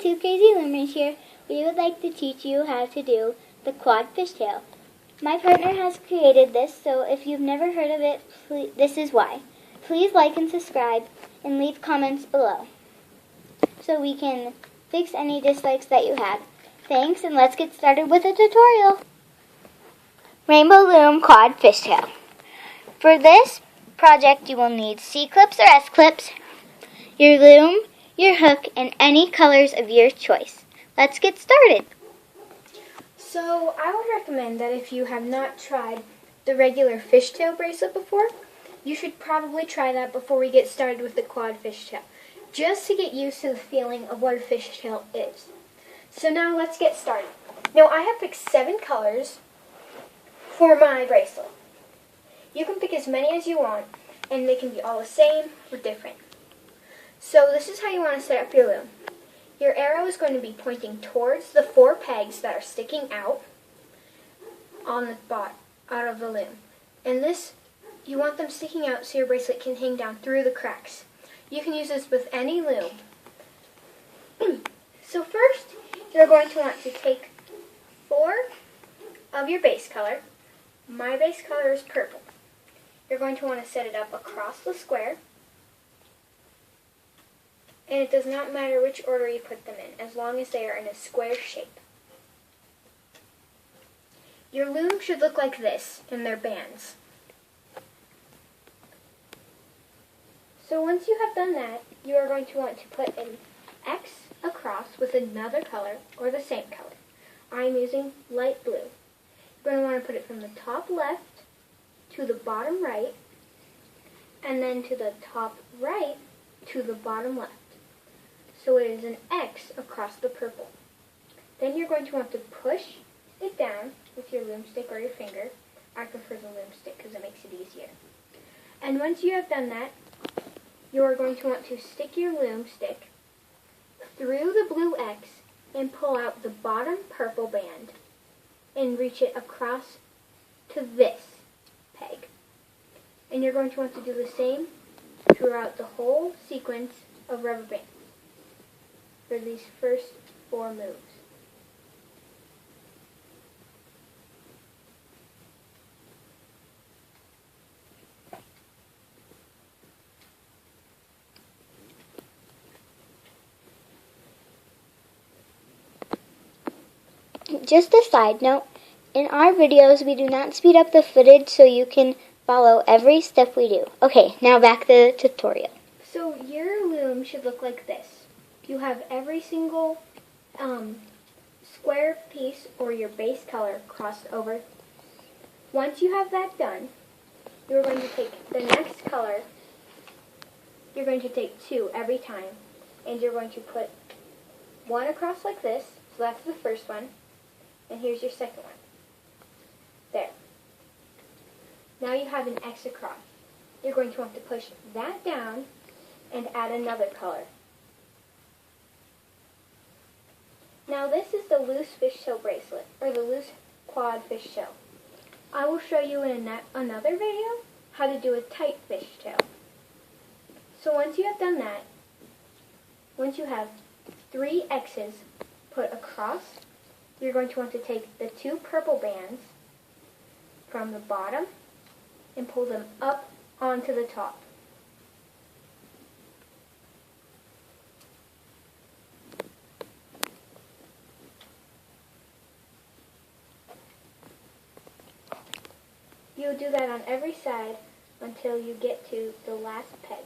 two crazy loomers here. We would like to teach you how to do the quad fishtail. My partner has created this, so if you've never heard of it, this is why. Please like and subscribe and leave comments below so we can fix any dislikes that you have. Thanks, and let's get started with the tutorial. Rainbow Loom Quad Fishtail. For this project, you will need C-clips or S-clips, your loom, your hook, and any colors of your choice. Let's get started. So I would recommend that if you have not tried the regular fishtail bracelet before, you should probably try that before we get started with the quad fishtail, just to get used to the feeling of what a fishtail is. So now let's get started. Now I have picked 7 colors for my bracelet. You can pick as many as you want, and they can be all the same or different. So this is how you want to set up your loom. Your arrow is going to be pointing towards the 4 pegs that are sticking out on the out of the loom. And this, you want them sticking out so your bracelet can hang down through the cracks. You can use this with any loom. So first, you're going to want to take 4 of your base color. My base color is purple. You're going to want to set it up across the square. And it does not matter which order you put them in, as long as they are in a square shape. Your loom should look like this in their bands. So once you have done that, you are going to want to put an X across with another color or the same color. I'm using light blue. You're going to want to put it from the top left to the bottom right, and then to the top right to the bottom left. So it is an X across the purple. Then you're going to want to push it down with your loom stick or your finger. I prefer the loom stick because it makes it easier. And once you have done that, you are going to want to stick your loom stick through the blue X and pull out the bottom purple band and reach it across to this peg. And you're going to want to do the same throughout the whole sequence of rubber bands for these first 4 moves. Just a side note, in our videos we do not speed up the footage so you can follow every step we do. Okay, now back to the tutorial. So your loom should look like this. You have every single square piece or your base color crossed over. Once you have that done, you're going to take the next color. You're going to take 2 every time, and you're going to put 1 across like this. So that's the first one, and here's your second one. There. Now you have an X across. You're going to want to push that down and add another color. Now this is the loose fishtail bracelet, or the loose quad fishtail. I will show you in another video how to do a tight fishtail. So once you have done that, once you have 3 X's put across, you're going to want to take the 2 purple bands from the bottom and pull them up onto the top. You'll do that on every side until you get to the last peg.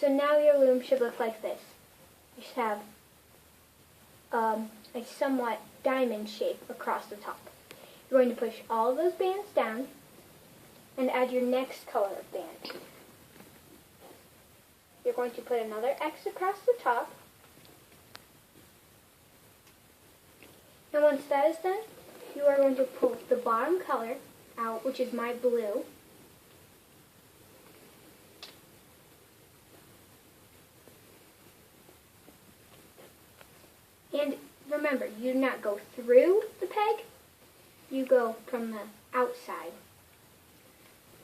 So now your loom should look like this. You should have a somewhat diamond shape across the top. You're going to push all of those bands down and add your next color of band. You're going to put another X across the top. And once that is done, you are going to pull the bottom color out, which is my blue. And remember, you do not go through the peg, you go from the outside,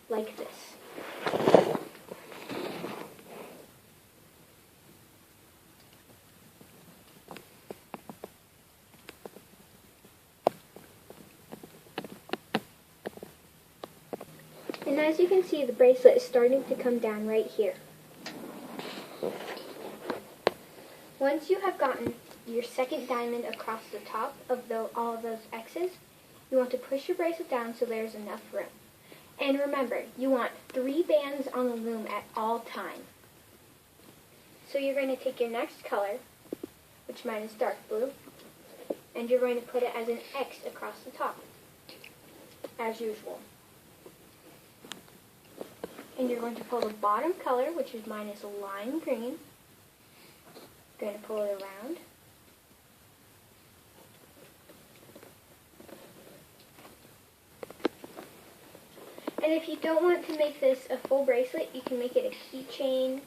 like this. And as you can see, the bracelet is starting to come down right here. Once you have gotten your second diamond across the top of all of those X's, you want to push your bracelet down so there's enough room. And remember, you want 3 bands on the loom at all times. So you're going to take your next color, which mine is dark blue, and you're going to put it as an X across the top, as usual. And you're going to pull the bottom color, which is mine is lime green. You're going to pull it around. And if you don't want to make this a full bracelet, you can make it a keychain,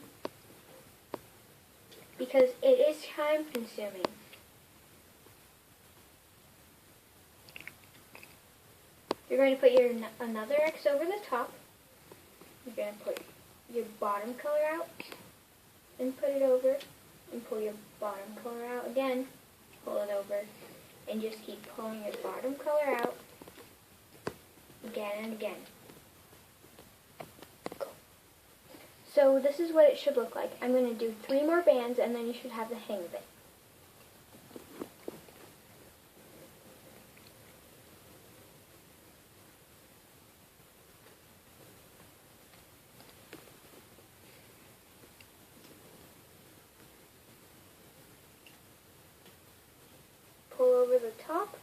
because it is time consuming. You're going to put another X over the top. You're going to put your bottom color out and put it over, and pull your bottom color out again, pull it over, and just keep pulling your bottom color out again and again. So this is what it should look like. I'm going to do 3 more bands and then you should have the hang of it. Pull over the top.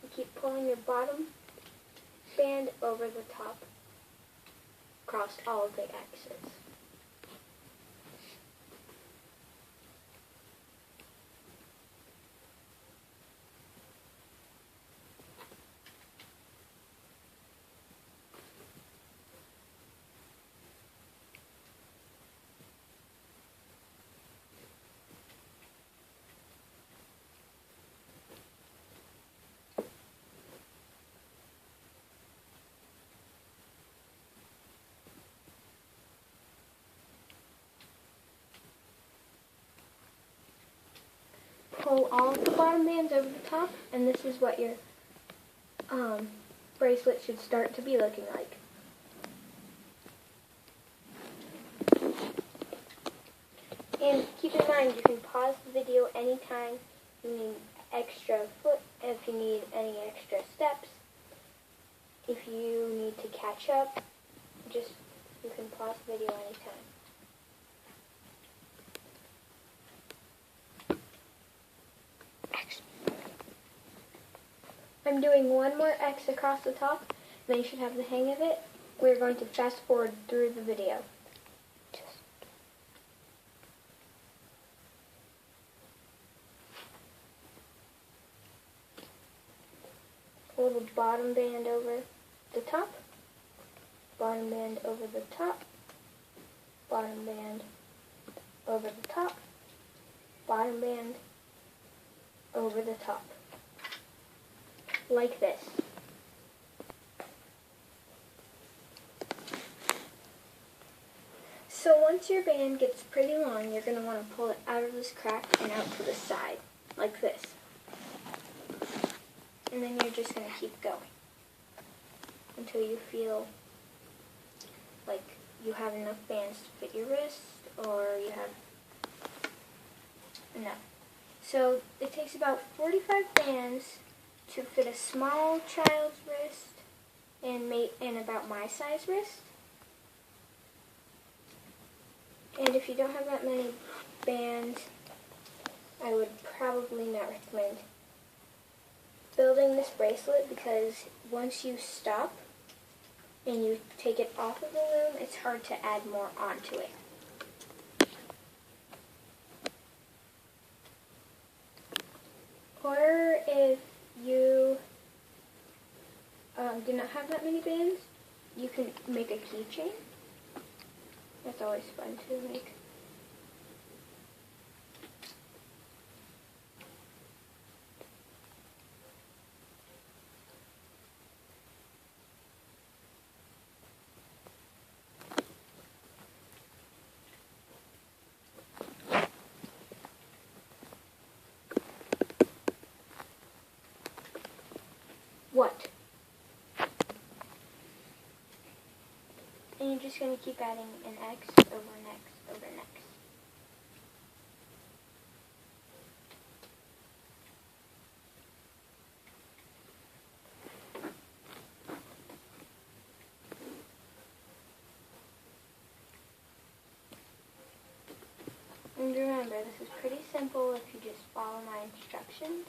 And keep pulling your bottom band over the top across all of the X's. Pull all of the bottom bands over the top, and this is what your bracelet should start to be looking like. And keep in mind, you can pause the video anytime you need extra foot, if you need any extra steps, if you need to catch up, you can pause the video anytime. I'm doing 1 more X across the top, then you should have the hang of it. We're going to fast forward through the video. Pull the bottom band over the top, bottom band over the top, bottom band over the top, bottom band over the top. Like this. So once your band gets pretty long, you're going to want to pull it out of this crack and out to the side, like this. And then you're just going to keep going until you feel like you have enough bands to fit your wrist, or you have enough. So it takes about 45 bands to fit a small child's wrist and about my size wrist. And if you don't have that many bands, I would probably not recommend building this bracelet, because once you stop and you take it off of the loom, it's hard to add more onto it. Or if you do not have that many bands, you can make a keychain. That's always fun to make. What? And you're just going to keep adding an X over an X over an X. And remember, this is pretty simple if you just follow my instructions.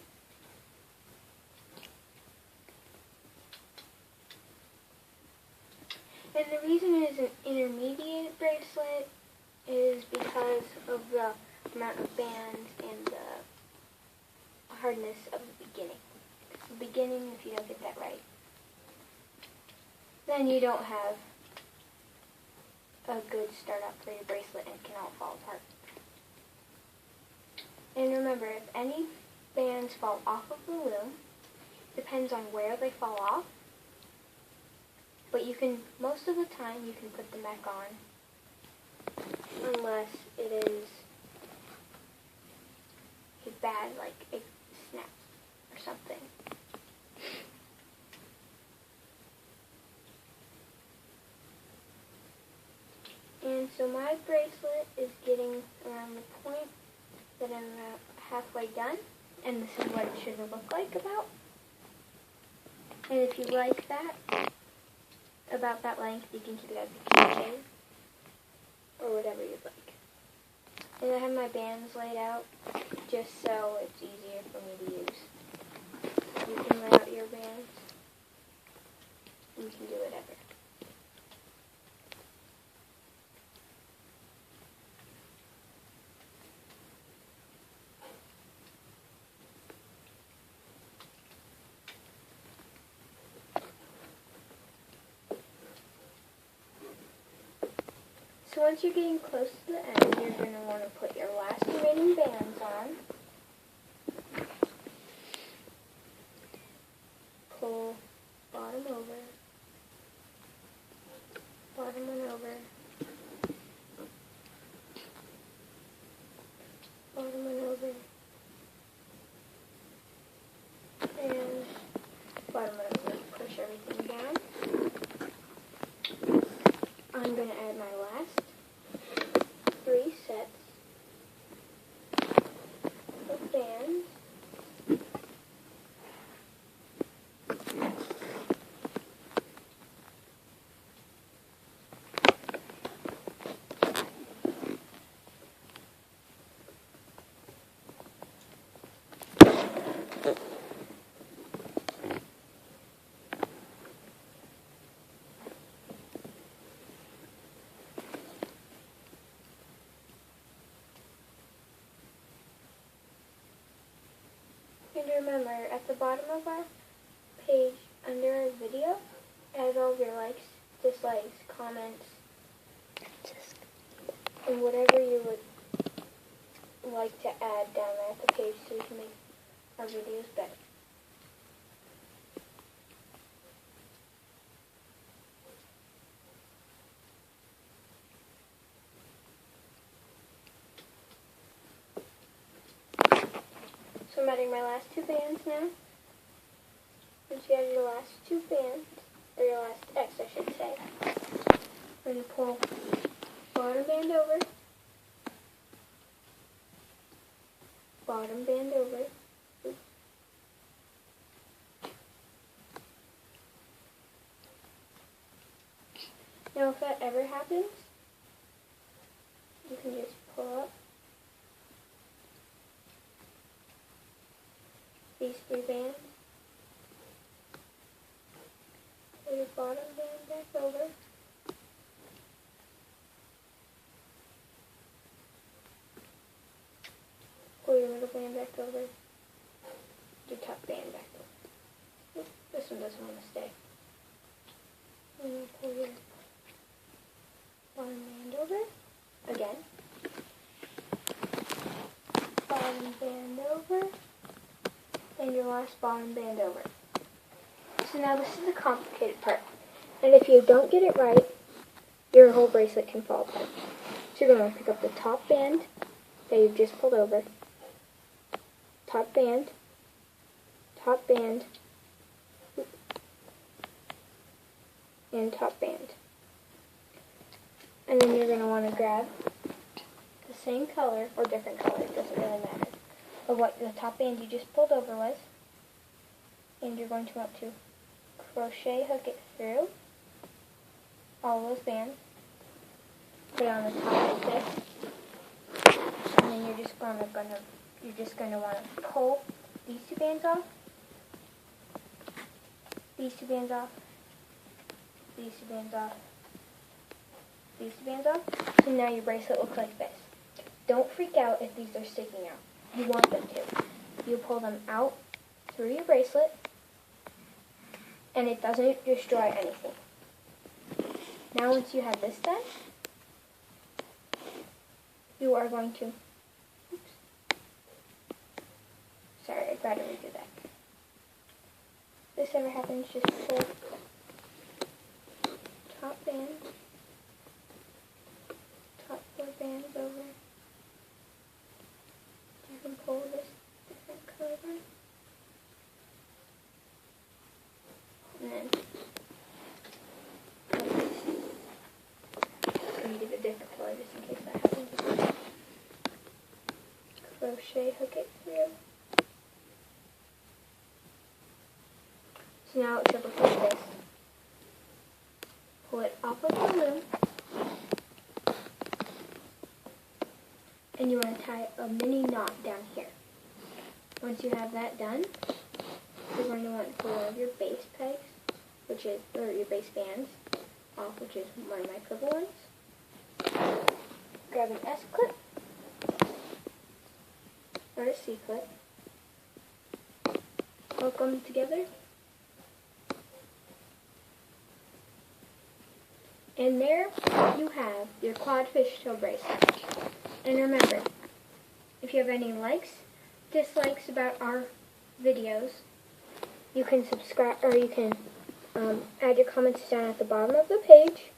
And the reason it is an intermediate bracelet is because of the amount of bands and the hardness of the beginning. The beginning, if you don't get that right, then you don't have a good start up for your bracelet and it can all fall apart. And remember, if any bands fall off of the loom, depends on where they fall off, but you can, most of the time, you can put them back on, unless it is a bad, like it snaps or something. And so my bracelet is getting around the point that I'm about halfway done, and this is what it should look like about. And if you like that, about that length, you can keep it as a keychain, or whatever you'd like. And I have my bands laid out, just so it's easier for me to use. You can lay out your bands, you can do whatever. So once you're getting close to the end, you're going to want to put your last remaining bands on. Pull bottom over, bottom one over, bottom one over, and bottom one over. Push everything down. I'm going to add my last 3 sets of bands. And remember, at the bottom of our page, under our video, add all of your likes, dislikes, comments, and whatever you would like to add down there at the page so we can make our videos better. So I'm adding my last 2 bands now. Once you add your last 2 bands, or your last X I should say, we're going to pull bottom band over, bottom band over, oops. Now if that ever happens, you can just pull up these 3 bands, pull your bottom band back over, pull your middle band back over, your top band back over. Oops, this one doesn't want to stay. And then pull your bottom band over, again, bottom band over, and your last bottom band over. So now this is the complicated part. And if you don't get it right, your whole bracelet can fall apart. So you're going to pick up the top band that you've just pulled over, top band, and top band. And then you're going to want to grab the same color, or different color, it doesn't really matter, of what the top band you just pulled over was. And you're going to want to crochet hook it through all those bands. Put it on the top like this. And then you're just going to want to pull these two bands off. These two bands off. These two bands off. These two bands off. So now your bracelet looks like this. Don't freak out if these are sticking out. You want them to. You pull them out through your bracelet, and it doesn't destroy anything. Now once you have this done, you are going to, sorry, I gotta redo that. If this ever happens, just pull top band, top 4 bands over. You can pull this different color. And then I'm going to get a different color just in case that happens. Crochet hook it through. So now it's going to look like this. Pull it off of the loom. And you want to tie a mini knot down here. Once you have that done, you're going to want to pull one of your base pegs, or your base bands off, which is one of my purple ones. Grab an S clip or a C clip. Hook them together. And there you have your quad fishtail bracelet. And remember, if you have any likes, dislikes about our videos, you can subscribe, or you can add your comments down at the bottom of the page.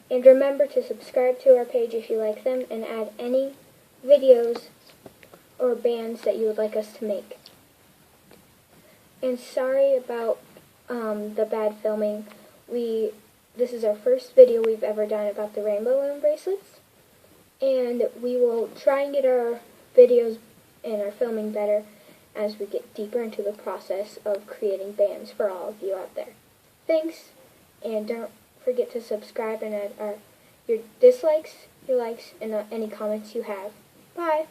And remember to subscribe to our page if you like them, and add any videos or bands that you would like us to make. And sorry about the bad filming. This is our first video we've ever done about the rainbow loom bracelets. And we will try and get our videos and our filming better as we get deeper into the process of creating bands for all of you out there. Thanks, and don't forget to subscribe and add your dislikes, your likes, and any comments you have. Bye!